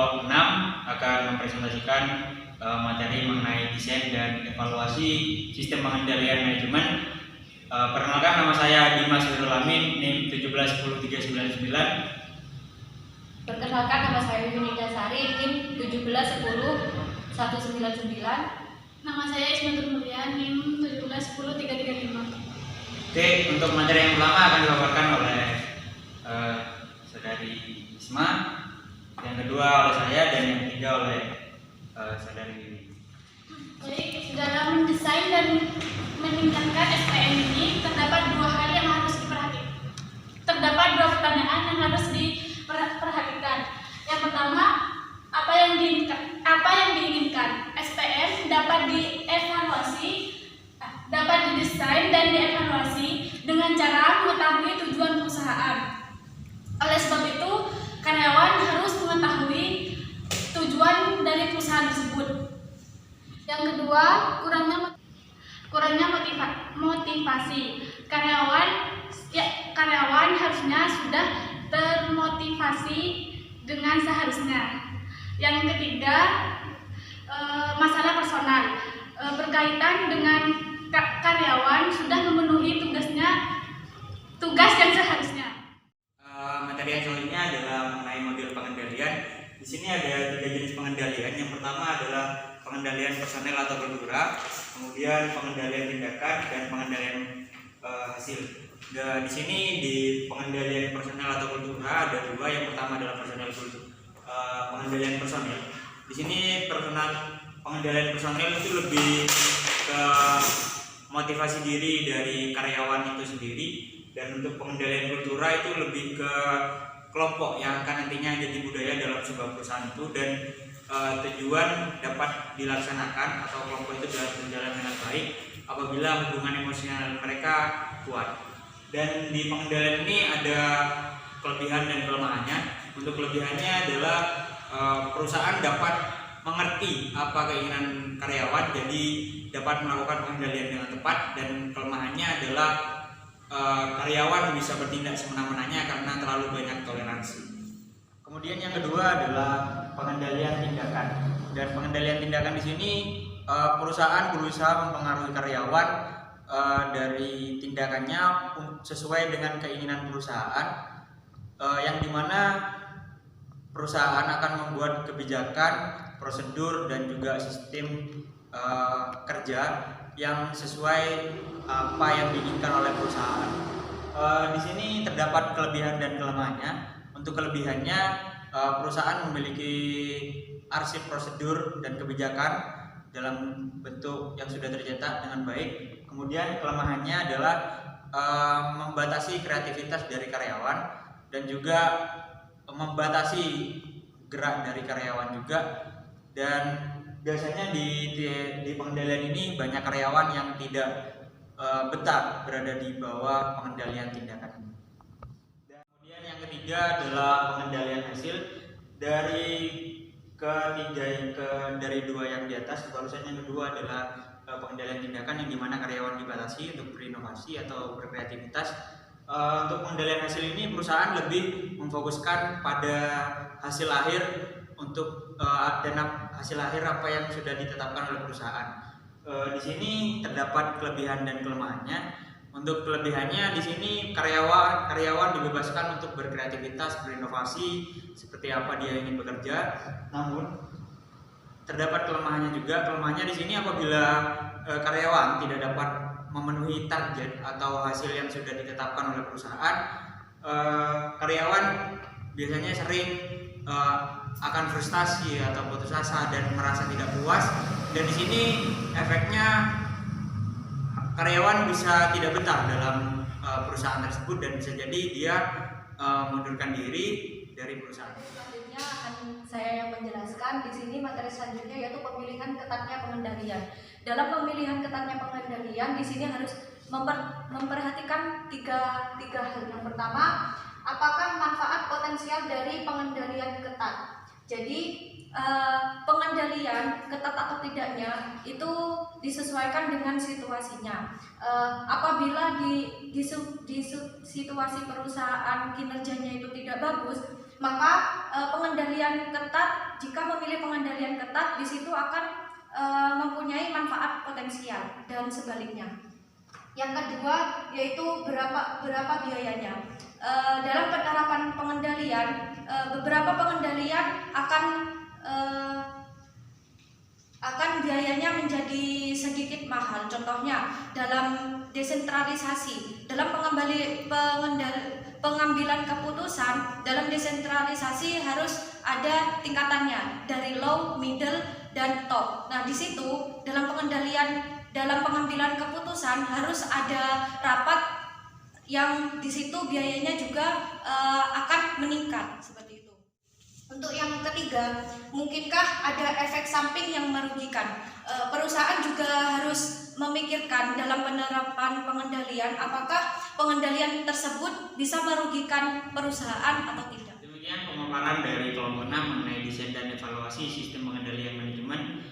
kelompok 6 akan mempresentasikan materi mengenai desain dan evaluasi sistem pengendalian manajemen. Perkenalkan, nama saya Dimas Wirul Amin, NIM 1710399. Perkenalkan, nama saya Yunita Sari, NIM 1710199. Nama saya Ismatul Mulya, NIM 1710335. Oke, untuk materi yang pertama akan dipaparkan oleh saudari Isma, yang kedua oleh saya, dan yang ketiga oleh saudari Wiwi. Baik, dalam mendesain dan meningkatkan SPM ini terdapat dua hal yang harus diperhatikan. Terdapat dua pertanyaan yang harus diperhatikan. Yang pertama, apa yang diinginkan? SPM dapat dievaluasi, dapat didesain dan dievaluasi dengan cara mengetahui tujuan perusahaan. Oleh sebab itu, karyawan harus mengetahui tujuan dari perusahaan tersebut. Yang kedua, kurangnya motivasi. Karyawan harusnya sudah termotivasi dengan seharusnya. Yang ketiga, masalah personal berkaitan dengan karyawan sudah memenuhi tugas yang seharusnya. Materi yang selanjutnya adalah mengenai model pengendalian. Di sini ada 3 jenis pengendalian. Yang pertama adalah pengendalian personel atau kultura, kemudian pengendalian tindakan, dan pengendalian hasil. Di sini di pengendalian personel atau kultura ada 2. Yang pertama adalah pengendalian personel. Di sini pengendalian personel itu lebih ke motivasi diri dari karyawan itu sendiri, dan untuk pengendalian kultura itu lebih ke kelompok yang akan nantinya jadi budaya dalam sebuah perusahaan itu, dan tujuan dapat dilaksanakan atau kelompok itu dalam berjalan dengan baik apabila hubungan emosional mereka kuat. Dan di pengendalian ini ada kelebihan dan kelemahannya. Untuk kelebihannya adalah perusahaan dapat mengerti apa keinginan karyawan, jadi dapat melakukan pengendalian dengan tepat. Dan kelemahannya adalah karyawan bisa bertindak semena-menanya karena terlalu banyak toleransi. Kemudian yang kedua adalah pengendalian tindakan. Dan pengendalian tindakan di sini perusahaan berusaha mempengaruhi karyawan dari tindakannya sesuai dengan keinginan perusahaan, yang dimana perusahaan akan membuat kebijakan, prosedur, dan juga sistem kerja yang sesuai apa yang diinginkan oleh perusahaan. Di sini terdapat kelebihan dan kelemahannya. Untuk kelebihannya, perusahaan memiliki arsip prosedur dan kebijakan dalam bentuk yang sudah tercetak dengan baik. Kemudian kelemahannya adalah membatasi kreativitas dari karyawan dan juga membatasi gerak dari karyawan juga. Dan biasanya di pengendalian ini banyak karyawan yang tidak betah berada di bawah pengendalian tindakan ini. Dan kemudian yang ketiga adalah pengendalian hasil. Dari 2 yang di atas, barusan yang kedua adalah pengendalian tindakan, yang dimana karyawan dibatasi untuk berinovasi atau berkreativitas. Untuk pengendalian hasil ini perusahaan lebih memfokuskan pada hasil akhir dan hasil akhir apa yang sudah ditetapkan oleh perusahaan. Di sini terdapat kelebihan dan kelemahannya. Untuk kelebihannya, di sini karyawan dibebaskan untuk berkreativitas, berinovasi seperti apa dia ingin bekerja. Namun terdapat kelemahannya juga. Kelemahannya di sini apabila karyawan tidak dapat memenuhi target atau hasil yang sudah ditetapkan oleh perusahaan, karyawan biasanya sering akan frustasi atau putus asa dan merasa tidak puas. Dan di sini efeknya karyawan bisa tidak betah dalam perusahaan tersebut dan bisa jadi dia mundurkan diri dari perusahaan. Selanjutnya akan saya menjelaskan di sini materi selanjutnya, yaitu pemilihan ketatnya pengendalian. Dalam pemilihan ketatnya pengendalian di sini harus memperhatikan tiga hal. Yang pertama, apakah manfaat potensial dari pengendalian ketat? Jadi pengendalian ketat atau tidaknya itu disesuaikan dengan situasinya. Apabila di situasi perusahaan kinerjanya itu tidak bagus, maka pengendalian ketat, jika memilih pengendalian ketat, di situ akan mempunyai manfaat potensial dan sebaliknya. Yang kedua yaitu berapa biayanya. Dalam penerapan pengendalian, beberapa pengendalian akan biayanya menjadi sedikit mahal. Contohnya dalam desentralisasi, dalam pengambilan keputusan dalam desentralisasi harus ada tingkatannya dari low, middle, dan top. Nah, di situ dalam pengambilan keputusan harus ada rapat yang di situ biayanya juga akan meningkat seperti itu. Untuk yang ketiga, mungkinkah ada efek samping yang merugikan? Perusahaan juga harus memikirkan dalam penerapan pengendalian apakah pengendalian tersebut bisa merugikan perusahaan atau tidak. Demikian pemaparan dari kelompok 6 mengenai desain dan evaluasi sistem pengendalian manajemen.